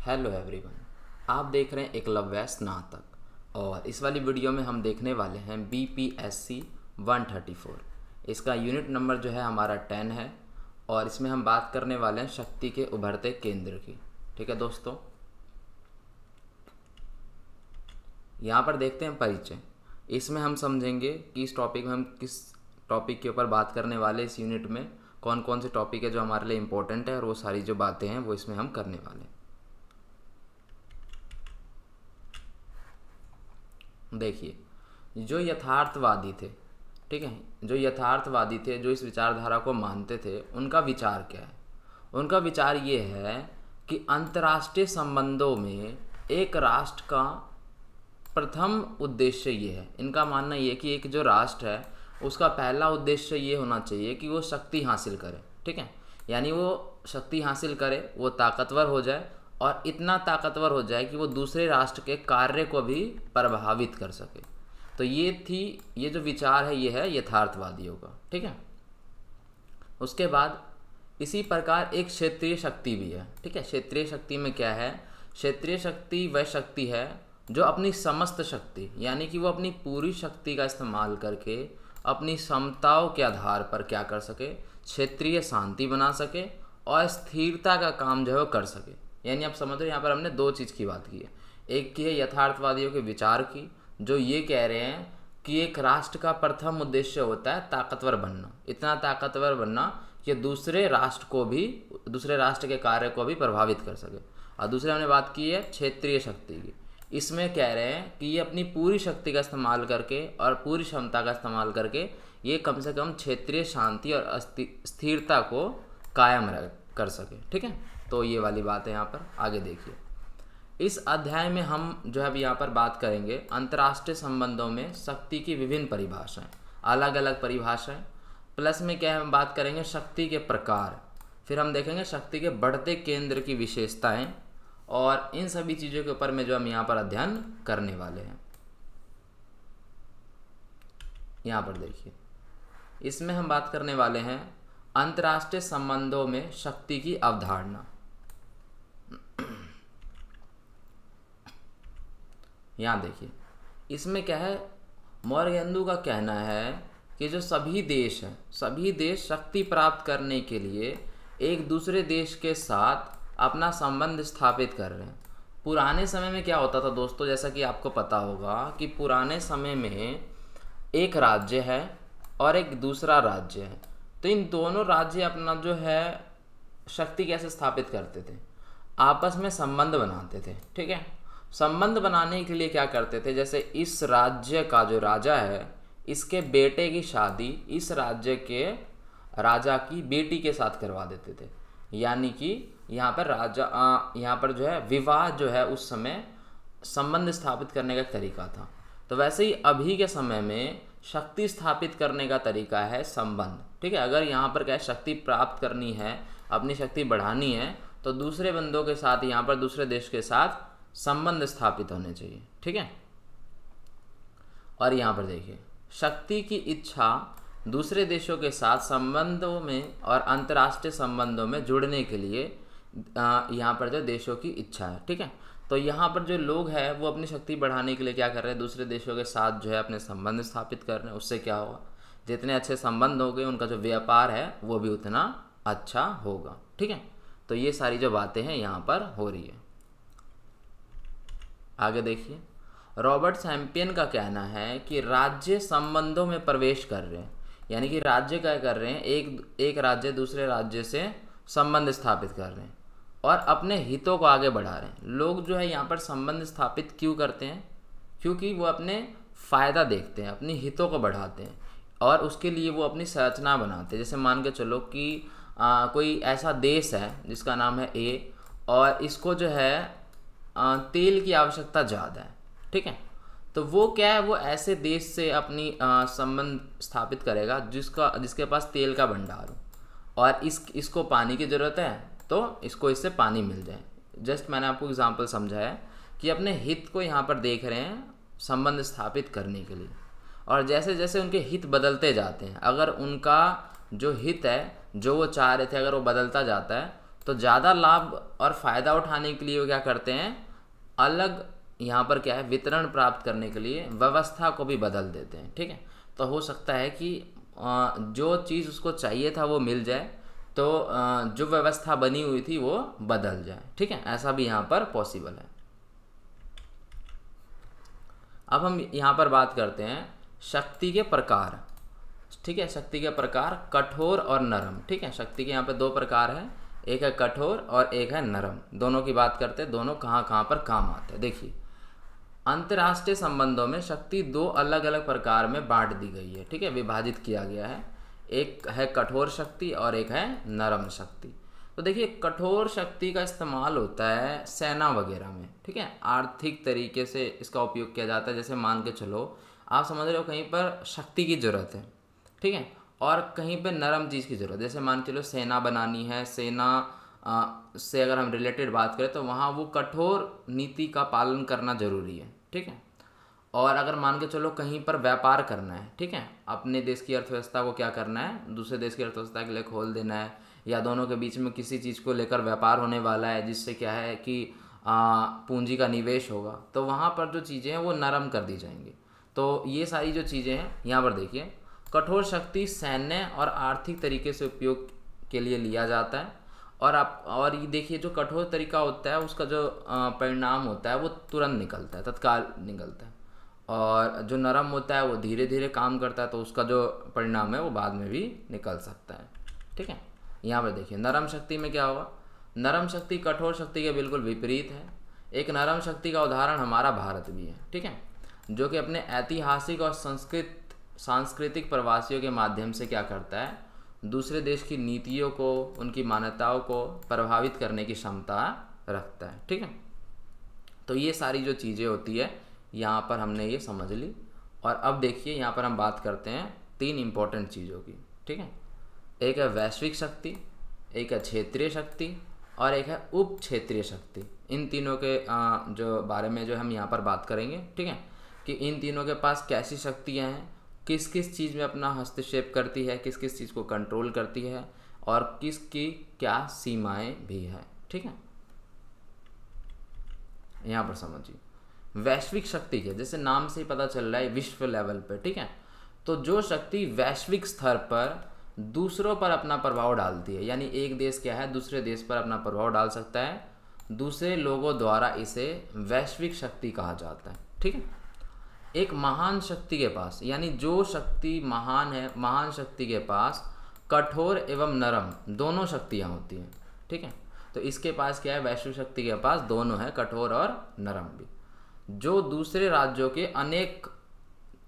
Hello everyone, आप देख रहे हैं एकलव्य स्नातक और इस वाली वीडियो में हम देखने वाले हैं BPSC 134। इसका यूनिट नंबर जो है हमारा 10 है और इसमें हम बात करने वाले हैं शक्ति के उभरते केंद्र की। ठीक है दोस्तों, यहाँ पर देखते हैं परिचय। इसमें हम समझेंगे कि इस टॉपिक में हम किस टॉपिक के ऊपर बात करने वाले, इस यूनिट में कौन कौन से टॉपिक है जो हमारे लिए इम्पोर्टेंट है और वो सारी जो बातें हैं वो इसमें हम करने वाले हैं। देखिए, जो यथार्थवादी थे, ठीक है, जो यथार्थवादी थे, जो इस विचारधारा को मानते थे, उनका विचार क्या है? उनका विचार ये है कि अंतर्राष्ट्रीय संबंधों में एक राष्ट्र का प्रथम उद्देश्य ये है। इनका मानना ये है कि एक जो राष्ट्र है उसका पहला उद्देश्य ये होना चाहिए कि वो शक्ति हासिल करे। ठीक है, यानी वो शक्ति हासिल करे, वो ताकतवर हो जाए और इतना ताकतवर हो जाए कि वो दूसरे राष्ट्र के कार्य को भी प्रभावित कर सके। तो ये जो विचार है ये है यथार्थवादियों का। ठीक है, उसके बाद इसी प्रकार एक क्षेत्रीय शक्ति भी है। ठीक है, क्षेत्रीय शक्ति में क्या है? क्षेत्रीय शक्ति वह शक्ति है जो अपनी समस्त शक्ति, यानी कि वो अपनी पूरी शक्ति का इस्तेमाल करके अपनी क्षमताओं के आधार पर क्या कर सके? क्षेत्रीय शांति बना सके और स्थिरता का काम जो है वो कर सके। यानी आप समझ रहे हैं, यहाँ पर हमने दो चीज़ की बात की है। एक की है यथार्थवादियों के विचार की, जो ये कह रहे हैं कि एक राष्ट्र का प्रथम उद्देश्य होता है ताकतवर बनना, इतना ताकतवर बनना कि दूसरे राष्ट्र के कार्य को भी प्रभावित कर सके। और दूसरे हमने बात की है क्षेत्रीय शक्ति की। इसमें कह रहे हैं कि ये अपनी पूरी शक्ति का इस्तेमाल करके और पूरी क्षमता का इस्तेमाल करके ये कम से कम क्षेत्रीय शांति और स्थिरता को कायम कर सके। ठीक है, तो ये वाली बात है। यहाँ पर आगे देखिए, इस अध्याय में हम जो है अभी यहाँ पर बात करेंगे अंतर्राष्ट्रीय संबंधों में शक्ति की विभिन्न परिभाषाएं, अलग अलग परिभाषाएं। प्लस में क्या है, हम बात करेंगे शक्ति के प्रकार, फिर हम देखेंगे शक्ति के बढ़ते केंद्र की विशेषताएं, और इन सभी चीज़ों के ऊपर में जो हम यहाँ पर अध्ययन करने वाले हैं। यहाँ पर देखिए, इसमें हम बात करने वाले हैं अंतर्राष्ट्रीय संबंधों में शक्ति की अवधारणा। यहाँ देखिए, इसमें क्या है, मोरगेंदू का कहना है कि जो सभी देश शक्ति प्राप्त करने के लिए एक दूसरे देश के साथ अपना संबंध स्थापित कर रहे हैं। पुराने समय में क्या होता था दोस्तों, जैसा कि आपको पता होगा कि पुराने समय में एक राज्य है और एक दूसरा राज्य है, तो इन दोनों राज्य अपना जो है शक्ति कैसे स्थापित करते थे? आपस में संबंध बनाते थे। ठीक है, संबंध बनाने के लिए क्या करते थे, जैसे इस राज्य का जो राजा है, इसके बेटे की शादी इस राज्य के राजा की बेटी के साथ करवा देते थे। यानी कि यहाँ पर जो है विवाह जो है उस समय संबंध स्थापित करने का एक तरीका था। तो वैसे ही अभी के समय में शक्ति स्थापित करने का तरीका है संबंध। ठीक है, अगर यहाँ पर क्या शक्ति प्राप्त करनी है, अपनी शक्ति बढ़ानी है, तो दूसरे बंदों के साथ, यहाँ पर दूसरे देश के साथ संबंध स्थापित होने चाहिए। ठीक है, और यहाँ पर देखिए, शक्ति की इच्छा दूसरे देशों के साथ संबंधों में और अंतर्राष्ट्रीय संबंधों में जुड़ने के लिए यहाँ पर जो देशों की इच्छा है। ठीक है, तो यहाँ पर जो लोग हैं वो अपनी शक्ति बढ़ाने के लिए क्या कर रहे हैं, दूसरे देशों के साथ जो है अपने संबंध स्थापित कर रहे हैं। उससे क्या होगा, जितने अच्छे संबंध होंगे उनका जो व्यापार है वो भी उतना अच्छा होगा। ठीक है, तो ये सारी जो बातें हैं यहाँ पर हो रही है। आगे देखिए, रॉबर्ट सैम्पियन का कहना है कि राज्य संबंधों में प्रवेश कर रहे हैं, यानी कि राज्य क्या कर रहे हैं, एक राज्य दूसरे राज्य से संबंध स्थापित कर रहे हैं और अपने हितों को आगे बढ़ा रहे हैं। लोग जो है यहाँ पर संबंध स्थापित क्यों करते हैं? क्योंकि वो अपने फ़ायदा देखते हैं, अपनी हितों को बढ़ाते हैं और उसके लिए वो अपनी संरचना बनाते हैं। जैसे मान के चलो कि कोई ऐसा देश है जिसका नाम है A और इसको जो है तेल की आवश्यकता ज़्यादा है। ठीक है, तो वो क्या है, वो ऐसे देश से अपनी संबंध स्थापित करेगा जिसके पास तेल का भंडार हो और इसको पानी की ज़रूरत है, तो इसको इससे पानी मिल जाए। जस्ट मैंने आपको एग्जांपल समझाया कि अपने हित को यहाँ पर देख रहे हैं संबंध स्थापित करने के लिए, और जैसे जैसे उनके हित बदलते जाते हैं, अगर उनका जो हित है, जो वो चाह रहे थे, अगर वो बदलता जाता है, तो ज़्यादा लाभ और फ़ायदा उठाने के लिए वो क्या करते हैं, अलग यहाँ पर क्या है, वितरण प्राप्त करने के लिए व्यवस्था को भी बदल देते हैं। ठीक है, तो हो सकता है कि जो चीज़ उसको चाहिए था वो मिल जाए, तो जो व्यवस्था बनी हुई थी वो बदल जाए। ठीक है, ऐसा भी यहाँ पर पॉसिबल है। अब हम यहाँ पर बात करते हैं शक्ति के प्रकार। ठीक है, शक्ति के प्रकार कठोर और नरम। ठीक है, शक्ति के यहाँ पे दो प्रकार हैं, एक है कठोर और एक है नरम। दोनों की बात करते हैं, दोनों कहाँ कहाँ पर काम आते हैं। देखिए, अंतर्राष्ट्रीय संबंधों में शक्ति दो अलग अलग प्रकार में बांट दी गई है। ठीक है, विभाजित किया गया है। एक है कठोर शक्ति और एक है नरम शक्ति। तो देखिए, कठोर शक्ति का इस्तेमाल होता है सेना वगैरह में। ठीक है, आर्थिक तरीके से इसका उपयोग किया जाता है। जैसे मान के चलो, आप समझ रहे हो कहीं पर शक्ति की ज़रूरत है, ठीक है, और कहीं पे नरम चीज़ की ज़रूरत है। जैसे मान के चलो सेना बनानी है, सेना से अगर हम रिलेटेड बात करें तो वहाँ वो कठोर नीति का पालन करना ज़रूरी है। ठीक है, और अगर मान के चलो कहीं पर व्यापार करना है, ठीक है, अपने देश की अर्थव्यवस्था को क्या करना है, दूसरे देश की अर्थव्यवस्था के लिए खोल देना है, या दोनों के बीच में किसी चीज़ को लेकर व्यापार होने वाला है जिससे क्या है कि पूंजी का निवेश होगा, तो वहाँ पर जो चीज़ें हैं वो नरम कर दी जाएंगी। तो ये सारी जो चीज़ें हैं यहाँ पर देखिए, कठोर शक्ति सैन्य और आर्थिक तरीके से उपयोग के लिए लिया जाता है। और ये देखिए, जो कठोर तरीका होता है उसका जो परिणाम होता है वो तुरंत निकलता है, तत्काल निकलता है। और जो नरम होता है वो धीरे धीरे काम करता है, तो उसका जो परिणाम है वो बाद में भी निकल सकता है। ठीक है, यहाँ पर देखिए नरम शक्ति में क्या होगा। नरम शक्ति कठोर शक्ति के बिल्कुल विपरीत है। एक नरम शक्ति का उदाहरण हमारा भारत भी है। ठीक है, जो कि अपने ऐतिहासिक और सांस्कृतिक प्रवासियों के माध्यम से क्या करता है, दूसरे देश की नीतियों को, उनकी मान्यताओं को प्रभावित करने की क्षमता रखता है। ठीक है, तो ये सारी जो चीज़ें होती है यहाँ पर हमने ये समझ ली। और अब देखिए, यहाँ पर हम बात करते हैं तीन इम्पोर्टेंट चीज़ों की। ठीक है, एक है वैश्विक शक्ति, एक है क्षेत्रीय शक्ति और एक है उप क्षेत्रीय शक्ति। इन तीनों के जो बारे में जो हम यहाँ पर बात करेंगे। ठीक है, कि इन तीनों के पास कैसी शक्तियाँ हैं, किस किस चीज़ में अपना हस्तक्षेप करती है, किस किस चीज़ को कंट्रोल करती है और किसकी क्या सीमाएं भी है। ठीक है, यहाँ पर समझिए, वैश्विक शक्ति के जैसे नाम से ही पता चल रहा है विश्व लेवल पर। ठीक है, तो जो शक्ति वैश्विक स्तर पर दूसरों पर अपना प्रभाव डालती है, यानी एक देश क्या है दूसरे देश पर अपना प्रभाव डाल सकता है, दूसरे लोगों द्वारा इसे वैश्विक शक्ति कहा जाता है। ठीक है, एक महान शक्ति के पास, यानी जो शक्ति महान है, महान शक्ति के पास कठोर एवं नरम दोनों शक्तियाँ होती हैं। ठीक है, तो इसके पास क्या है, वैश्विक शक्ति के पास दोनों है, कठोर और नरम भी, जो दूसरे राज्यों के अनेक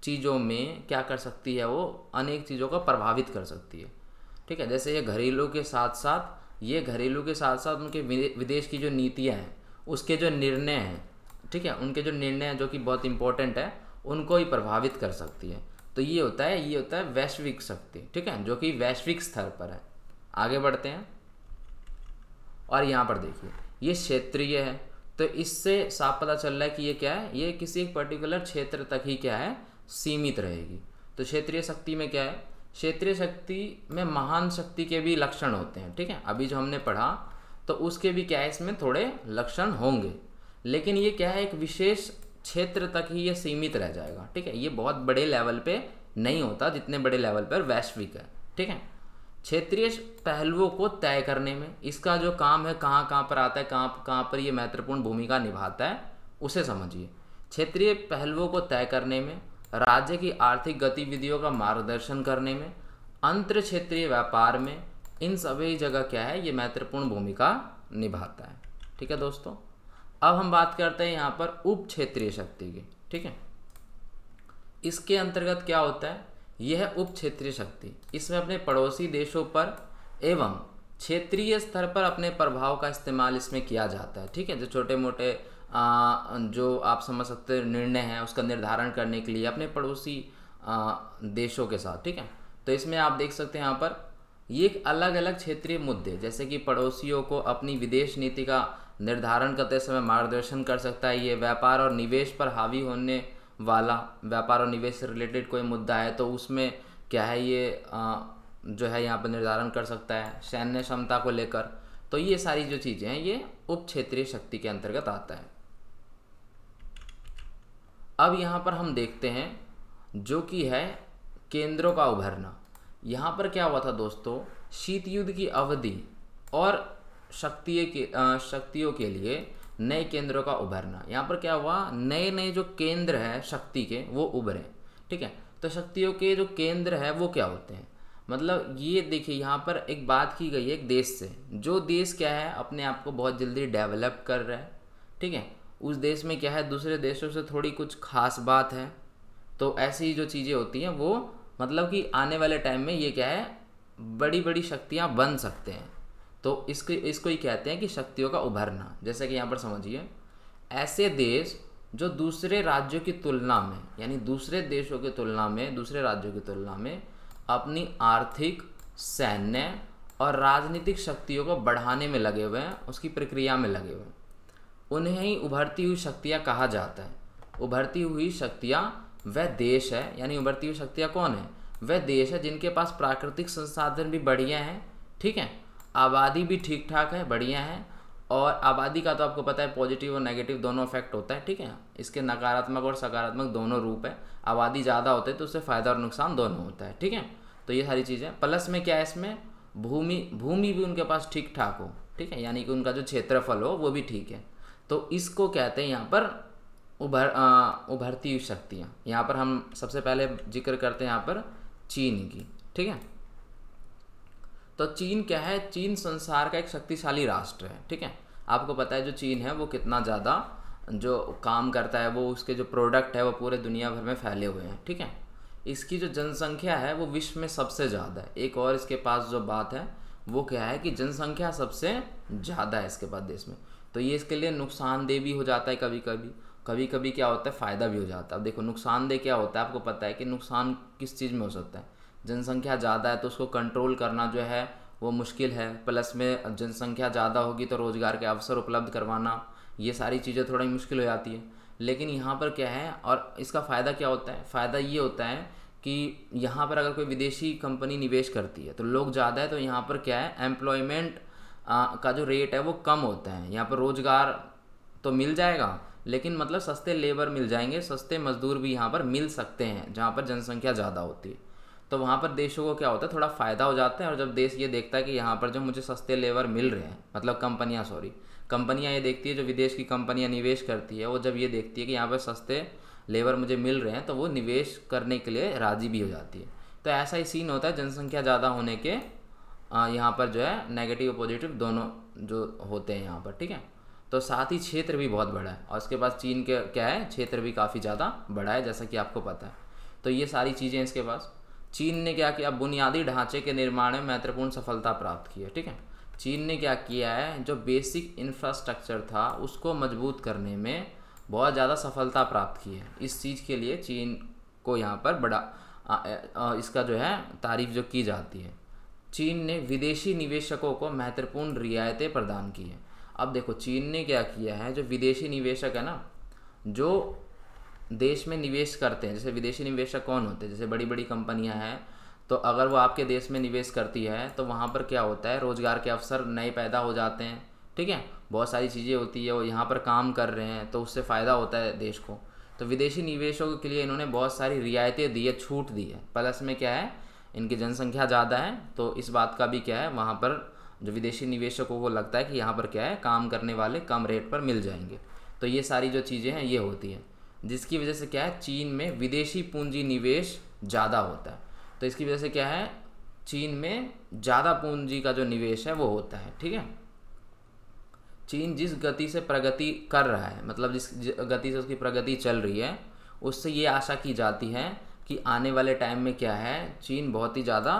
चीज़ों में क्या कर सकती है, वो अनेक चीज़ों को प्रभावित कर सकती है। ठीक है, जैसे ये घरेलू के साथ साथ उनके विदेश की जो नीतियाँ हैं, उसके जो निर्णय हैं, ठीक है, उनके जो निर्णय हैं जो कि बहुत इंपॉर्टेंट है, उनको ही प्रभावित कर सकती है। तो ये होता है वैश्विक शक्ति। ठीक है, जो कि वैश्विक स्तर पर है। आगे बढ़ते हैं और यहाँ पर देखिए, ये क्षेत्रीय है, तो इससे साफ पता चल रहा है कि ये क्या है, ये किसी एक पर्टिकुलर क्षेत्र तक ही क्या है, सीमित रहेगी। तो क्षेत्रीय शक्ति में क्या है, क्षेत्रीय शक्ति में महान शक्ति के भी लक्षण होते हैं। ठीक है, अभी जो हमने पढ़ा तो उसके भी क्या है, इसमें थोड़े लक्षण होंगे, लेकिन ये क्या है, एक विशेष क्षेत्र तक ही ये सीमित रह जाएगा। ठीक है, ये बहुत बड़े लेवल पे नहीं होता जितने बड़े लेवल पर वैश्विक है। ठीक है, क्षेत्रीय पहलुओं को तय करने में इसका जो काम है, कहाँ कहाँ पर आता है, कहाँ पर ये महत्वपूर्ण भूमिका निभाता है, उसे समझिए। क्षेत्रीय पहलुओं को तय करने में, राज्य की आर्थिक गतिविधियों का मार्गदर्शन करने में, अंतर क्षेत्रीय व्यापार में, इन सभी जगह क्या है, ये महत्वपूर्ण भूमिका निभाता है। ठीक है दोस्तों, अब हम बात करते हैं यहाँ पर उप क्षेत्रीय शक्ति की। ठीक है, इसके अंतर्गत क्या होता है, यह है उप क्षेत्रीय शक्ति। इसमें अपने पड़ोसी देशों पर एवं क्षेत्रीय स्तर पर अपने प्रभाव का इस्तेमाल इसमें किया जाता है। ठीक है, जो छोटे मोटे जो आप समझ सकते हैं निर्णय हैं, उसका निर्धारण करने के लिए अपने पड़ोसी देशों के साथ। ठीक है, तो इसमें आप देख सकते हैं यहाँ पर ये एक अलग अलग क्षेत्रीय मुद्दे, जैसे कि पड़ोसियों को अपनी विदेश नीति का निर्धारण करते समय मार्गदर्शन कर सकता है। ये व्यापार और निवेश पर हावी होने वाला, व्यापार और निवेश से रिलेटेड कोई मुद्दा है तो उसमें क्या है, ये जो है यहाँ पर निर्धारण कर सकता है। सैन्य क्षमता को लेकर, तो ये सारी जो चीज़ें हैं ये उप क्षेत्रीय शक्ति के अंतर्गत आता है। अब यहाँ पर हम देखते हैं जो कि है केंद्रों का उभरना। यहाँ पर क्या हुआ था दोस्तों, शीत युद्ध की अवधि और शक्तियों के लिए नए केंद्रों का उभरना। यहाँ पर क्या हुआ, नए नए जो केंद्र है शक्ति के वो उभरे। ठीक है, तो शक्तियों के जो केंद्र है वो क्या होते हैं, मतलब ये देखिए यहाँ पर एक बात की गई है एक देश से, जो देश क्या है अपने आप को बहुत जल्दी डेवलप कर रहा है। ठीक है, उस देश में क्या है दूसरे देशों से थोड़ी कुछ खास बात है, तो ऐसी जो चीज़ें होती हैं वो मतलब कि आने वाले टाइम में ये क्या है बड़ी बड़ी शक्तियाँ बन सकते हैं। तो इसको ही कहते हैं कि शक्तियों का उभरना। जैसे कि यहाँ पर समझिए, ऐसे देश जो दूसरे राज्यों की तुलना में, यानी दूसरे देशों की तुलना में, दूसरे राज्यों की तुलना में अपनी आर्थिक, सैन्य और राजनीतिक शक्तियों को बढ़ाने में लगे हुए हैं, उसकी प्रक्रिया में लगे हुए हैं, उन्हें ही उभरती हुई शक्तियाँ कहा जाता है। उभरती हुई शक्तियाँ वह देश है, यानी उभरती हुई शक्तियाँ कौन है, वह देश है जिनके पास प्राकृतिक संसाधन भी बढ़िया हैं। ठीक है, आबादी भी ठीक ठाक है, बढ़िया है। और आबादी का तो आपको पता है पॉजिटिव और नेगेटिव दोनों इफेक्ट होता है। ठीक है, इसके नकारात्मक और सकारात्मक दोनों रूप है। आबादी ज़्यादा होते है तो उससे फ़ायदा और नुकसान दोनों होता है। ठीक है, तो ये सारी चीज़ें प्लस में क्या है, इसमें भूमि भी उनके पास ठीक ठाक हो। ठीक है, यानी कि उनका जो क्षेत्रफल हो वो भी ठीक है। तो इसको कहते हैं यहाँ पर उभरती हुई शक्तियाँ। यहाँ पर हम सबसे पहले जिक्र करते हैं यहाँ पर चीन की। ठीक है, तो चीन क्या है, चीन संसार का एक शक्तिशाली राष्ट्र है। ठीक है, आपको पता है जो चीन है वो कितना ज़्यादा जो काम करता है, वो उसके जो प्रोडक्ट है वो पूरे दुनिया भर में फैले हुए हैं। ठीक है, इसकी जो जनसंख्या है वो विश्व में सबसे ज़्यादा है। एक और इसके पास जो बात है वो क्या है कि जनसंख्या सबसे ज़्यादा है इसके पास देश में। तो ये इसके लिए नुकसानदेह भी हो जाता है, कभी कभी क्या होता है फ़ायदा भी हो जाता है। अब देखो नुकसानदेह क्या होता है, आपको पता है कि नुकसान किस चीज़ में हो सकता है, जनसंख्या ज़्यादा है तो उसको कंट्रोल करना जो है वो मुश्किल है। प्लस में जनसंख्या ज़्यादा होगी तो रोज़गार के अवसर उपलब्ध करवाना, ये सारी चीज़ें थोड़ी मुश्किल हो जाती है। लेकिन यहाँ पर क्या है, और इसका फ़ायदा क्या होता है, फ़ायदा ये होता है कि यहाँ पर अगर कोई विदेशी कंपनी निवेश करती है तो लोग ज़्यादा है, तो यहाँ पर क्या है एम्प्लॉयमेंट का जो रेट है वो कम होता है। यहाँ पर रोज़गार तो मिल जाएगा, लेकिन मतलब सस्ते लेबर मिल जाएंगे, सस्ते मजदूर भी यहाँ पर मिल सकते हैं जहाँ पर जनसंख्या ज़्यादा होती है। तो वहाँ पर देशों को क्या होता है थोड़ा फ़ायदा हो जाता है। और जब देश ये देखता है कि यहाँ पर जो मुझे सस्ते लेबर मिल रहे हैं, मतलब कंपनियाँ ये देखती है, जो विदेश की कंपनियाँ निवेश करती है वो जब ये देखती है कि यहाँ पर सस्ते लेबर मुझे मिल रहे हैं तो वो निवेश करने के लिए राज़ी भी हो जाती है। तो ऐसा ही सीन होता है जनसंख्या ज़्यादा होने के यहाँ पर जो है नेगेटिव और पॉजिटिव दोनों जो होते हैं यहाँ पर। ठीक है, तो साथ ही क्षेत्र भी बहुत बड़ा है, और उसके पास चीन के क्या है क्षेत्र भी काफ़ी ज़्यादा बड़ा है, जैसा कि आपको पता है। तो ये सारी चीज़ें इसके पास। चीन ने क्या किया, बुनियादी ढांचे के निर्माण में महत्वपूर्ण सफलता प्राप्त की है। ठीक है, चीन ने क्या किया है, जो बेसिक इंफ्रास्ट्रक्चर था उसको मजबूत करने में बहुत ज़्यादा सफलता प्राप्त की है। इस चीज़ के लिए चीन को यहाँ पर बड़ा इसका जो है तारीफ जो की जाती है। चीन ने विदेशी निवेशकों को महत्वपूर्ण रियायतें प्रदान की हैं। अब देखो चीन ने क्या किया है, जो विदेशी निवेशक है ना, जो देश में निवेश करते हैं, जैसे विदेशी निवेशक कौन होते हैं, जैसे बड़ी बड़ी कंपनियां हैं, तो अगर वो आपके देश में निवेश करती है तो वहाँ पर क्या होता है रोज़गार के अवसर नए पैदा हो जाते हैं। ठीक है, बहुत सारी चीज़ें होती है, वो यहाँ पर काम कर रहे हैं तो उससे फ़ायदा होता है देश को। तो विदेशी निवेशकों के लिए इन्होंने बहुत सारी रियायतें दी है, छूट दी है। प्लस में क्या है, इनकी जनसंख्या ज़्यादा है तो इस बात का भी क्या है, वहाँ पर जो विदेशी निवेशकों को लगता है कि यहाँ पर क्या है काम करने वाले कम रेट पर मिल जाएंगे। तो ये सारी जो चीज़ें हैं ये होती हैं, जिसकी वजह से क्या है चीन में विदेशी पूंजी निवेश ज़्यादा होता है। तो इसकी वजह से क्या है चीन में ज़्यादा पूंजी का जो निवेश है वो होता है। ठीक है, चीन जिस गति से प्रगति कर रहा है, मतलब जिस गति से उसकी प्रगति चल रही है, उससे ये आशा की जाती है कि आने वाले टाइम में क्या है चीन बहुत ही ज़्यादा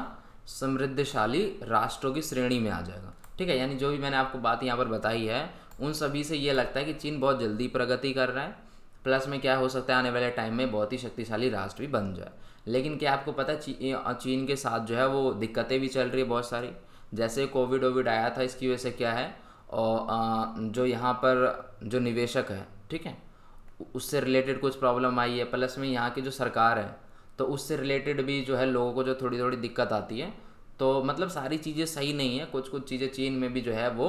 समृद्धशाली राष्ट्रों की श्रेणी में आ जाएगा। ठीक है, यानी जो भी मैंने आपको बात यहाँ पर बताई है उन सभी से ये लगता है कि चीन बहुत जल्दी प्रगति कर रहा है। प्लस में क्या हो सकता है आने वाले टाइम में बहुत ही शक्तिशाली राष्ट्र भी बन जाए। लेकिन क्या आपको पता है चीन के साथ जो है वो दिक्कतें भी चल रही है बहुत सारी। जैसे कोविड आया था, इसकी वजह से क्या है और जो यहाँ पर जो निवेशक है, ठीक है, उससे रिलेटेड कुछ प्रॉब्लम आई है। प्लस में यहाँ की जो सरकार है तो उससे रिलेटेड भी जो है लोगों को जो थोड़ी थोड़ी दिक्कत आती है। तो मतलब सारी चीज़ें सही नहीं है, कुछ कुछ चीज़ें चीन में भी जो है वो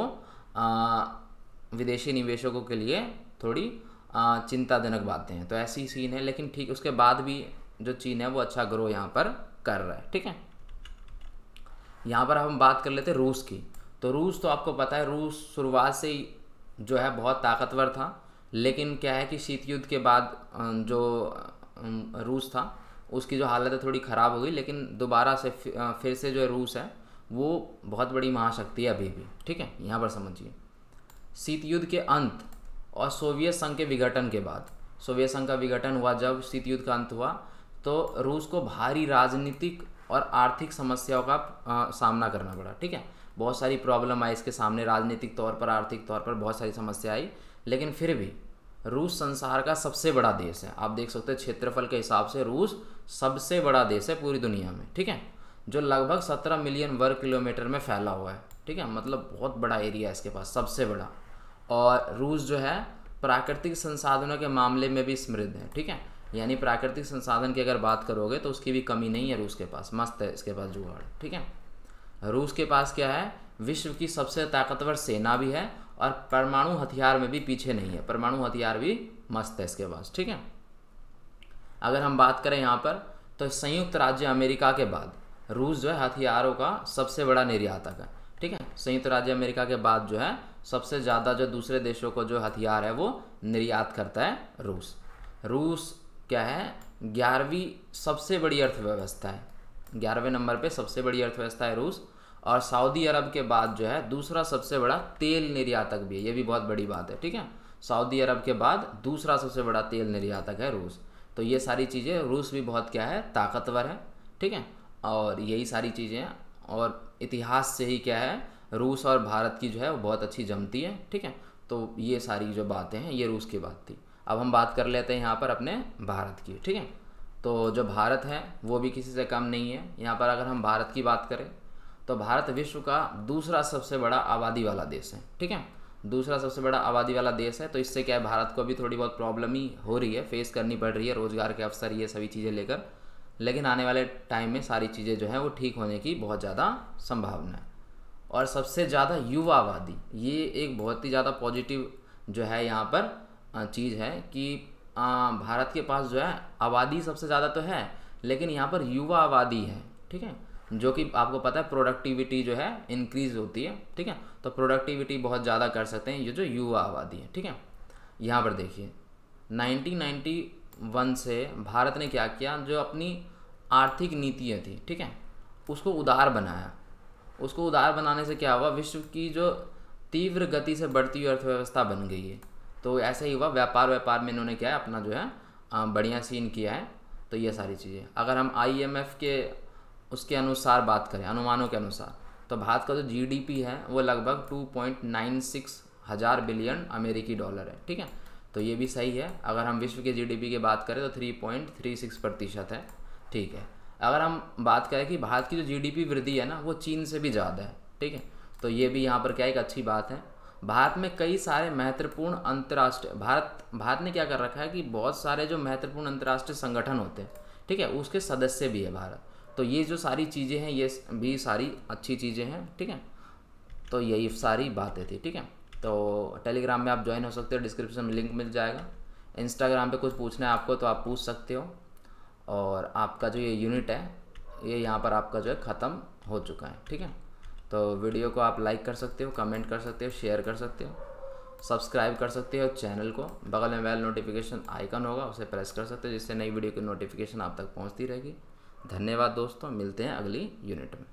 विदेशी निवेशकों के लिए थोड़ी चिंताजनक बातें हैं। तो ऐसी सीन है, लेकिन ठीक उसके बाद भी जो चीन है वो अच्छा ग्रो यहाँ पर कर रहा है। ठीक है, यहाँ पर हम बात कर लेते हैं रूस की। तो रूस तो आपको पता है, रूस शुरुआत से ही जो है बहुत ताकतवर था, लेकिन क्या है कि शीत युद्ध के बाद जो रूस था उसकी जो हालत है थोड़ी ख़राब हो गई, लेकिन दोबारा से फिर से जो रूस है वो बहुत बड़ी महाशक्ति है अभी भी। ठीक है, यहाँ पर समझिए, शीत युद्ध के अंत और सोवियत संघ के विघटन के बाद, सोवियत संघ का विघटन हुआ जब शीत युद्ध का अंत हुआ, तो रूस को भारी राजनीतिक और आर्थिक समस्याओं का सामना करना पड़ा। ठीक है, बहुत सारी प्रॉब्लम आई इसके सामने, राजनीतिक तौर पर, आर्थिक तौर पर बहुत सारी समस्या आई, लेकिन फिर भी रूस संसार का सबसे बड़ा देश है। आप देख सकते हैं क्षेत्रफल के हिसाब से रूस सबसे बड़ा देश है पूरी दुनिया में। ठीक है, जो लगभग 17 मिलियन वर्ग किलोमीटर में फैला हुआ है। ठीक है, मतलब बहुत बड़ा एरिया है इसके पास, सबसे बड़ा। और रूस जो है प्राकृतिक संसाधनों के मामले में भी समृद्ध है। ठीक है, यानी प्राकृतिक संसाधन की अगर बात करोगे तो उसकी भी कमी नहीं है रूस के पास, मस्त है इसके पास जुगाड़। ठीक है, रूस के पास क्या है, विश्व की सबसे ताकतवर सेना भी है और परमाणु हथियार में भी पीछे नहीं है, परमाणु हथियार भी मस्त है इसके पास। ठीक है, अगर हम बात करें यहाँ पर, तो संयुक्त राज्य अमेरिका के बाद रूस जो है हथियारों का सबसे बड़ा निर्यातक है। ठीक है, संयुक्त राज्य अमेरिका के बाद जो है सबसे ज़्यादा जो दूसरे देशों को जो हथियार है वो निर्यात करता है रूस। रूस क्या है, 11वीं सबसे बड़ी अर्थव्यवस्था है, 11वें नंबर पे सबसे बड़ी अर्थव्यवस्था है रूस। और सऊदी अरब के बाद जो है दूसरा सबसे बड़ा तेल निर्यातक भी है, ये भी बहुत बड़ी बात है। ठीक है, सऊदी अरब के बाद दूसरा सबसे बड़ा तेल निर्यातक है रूस। तो ये सारी चीज़ें, रूस भी बहुत क्या है, ताकतवर है। ठीक है, और यही सारी चीज़ें हैं, और इतिहास से ही क्या है, रूस और भारत की जो है वो बहुत अच्छी जमती है। ठीक है, तो ये सारी जो बातें हैं ये रूस की बात थी। अब हम बात कर लेते हैं यहाँ पर अपने भारत की। ठीक है, तो जो भारत है वो भी किसी से कम नहीं है। यहाँ पर अगर हम भारत की बात करें तो भारत विश्व का दूसरा सबसे बड़ा आबादी वाला देश है। ठीक है, दूसरा सबसे बड़ा आबादी वाला देश है, तो इससे क्या है, भारत को अभी थोड़ी बहुत प्रॉब्लम ही हो रही है, फेस करनी पड़ रही है, रोज़गार के अवसर, ये सभी चीज़ें लेकर। लेकिन आने वाले टाइम में सारी चीज़ें जो हैं वो ठीक होने की बहुत ज़्यादा संभावना है। और सबसे ज़्यादा युवा आबादी, ये एक बहुत ही ज़्यादा पॉजिटिव जो है यहाँ पर चीज़ है कि भारत के पास जो है आबादी सबसे ज़्यादा तो है, लेकिन यहाँ पर युवा आबादी है। ठीक है, जो कि आपको पता है प्रोडक्टिविटी जो है इंक्रीज़ होती है। ठीक है, तो प्रोडक्टिविटी बहुत ज़्यादा कर सकते हैं ये जो युवा आबादी है। ठीक है, यहाँ पर देखिए 1991 से भारत ने क्या किया, जो अपनी आर्थिक नीतियाँ थी, ठीक है, उसको उदार बनाया। उसको उदार बनाने से क्या हुआ, विश्व की जो तीव्र गति से बढ़ती हुई अर्थव्यवस्था बन गई है। तो ऐसा ही हुआ, व्यापार में इन्होंने क्या है अपना जो है बढ़िया सीन किया है। तो ये सारी चीज़ें, अगर हम IMF के उसके अनुसार बात करें, अनुमानों के अनुसार, तो भारत का जो GDP है वो लगभग 2.96 हज़ार बिलियन अमेरिकी डॉलर है। ठीक है, तो ये भी सही है। अगर हम विश्व के GDP की बात करें तो 3.36% है। ठीक है, अगर हम बात करें कि भारत की जो GDP वृद्धि है ना वो चीन से भी ज़्यादा है। ठीक है, तो ये भी यहाँ पर क्या एक अच्छी बात है। भारत में कई सारे महत्वपूर्ण अंतर्राष्ट्रीय, भारत ने क्या कर रखा है कि बहुत सारे जो महत्वपूर्ण अंतर्राष्ट्रीय संगठन होते हैं, ठीक है, उसके सदस्य भी है भारत। तो ये जो सारी चीज़ें हैं ये भी सारी अच्छी चीज़ें हैं। ठीक है, तो यही सारी बातें थी। ठीक है, तो टेलीग्राम में आप ज्वाइन हो सकते हो, डिस्क्रिप्शन में लिंक मिल जाएगा। इंस्टाग्राम पे कुछ पूछना है आपको तो आप पूछ सकते हो। और आपका जो ये यूनिट है ये यहाँ पर आपका जो है ख़त्म हो चुका है। ठीक है, तो वीडियो को आप लाइक कर सकते हो, कमेंट कर सकते हो, शेयर कर सकते हो, सब्सक्राइब कर सकते हो चैनल को। बगल में बेल नोटिफिकेशन आइकन होगा उसे प्रेस कर सकते हो, जिससे नई वीडियो की नोटिफिकेशन आप तक पहुँचती रहेगी। धन्यवाद दोस्तों, मिलते हैं अगली यूनिट में।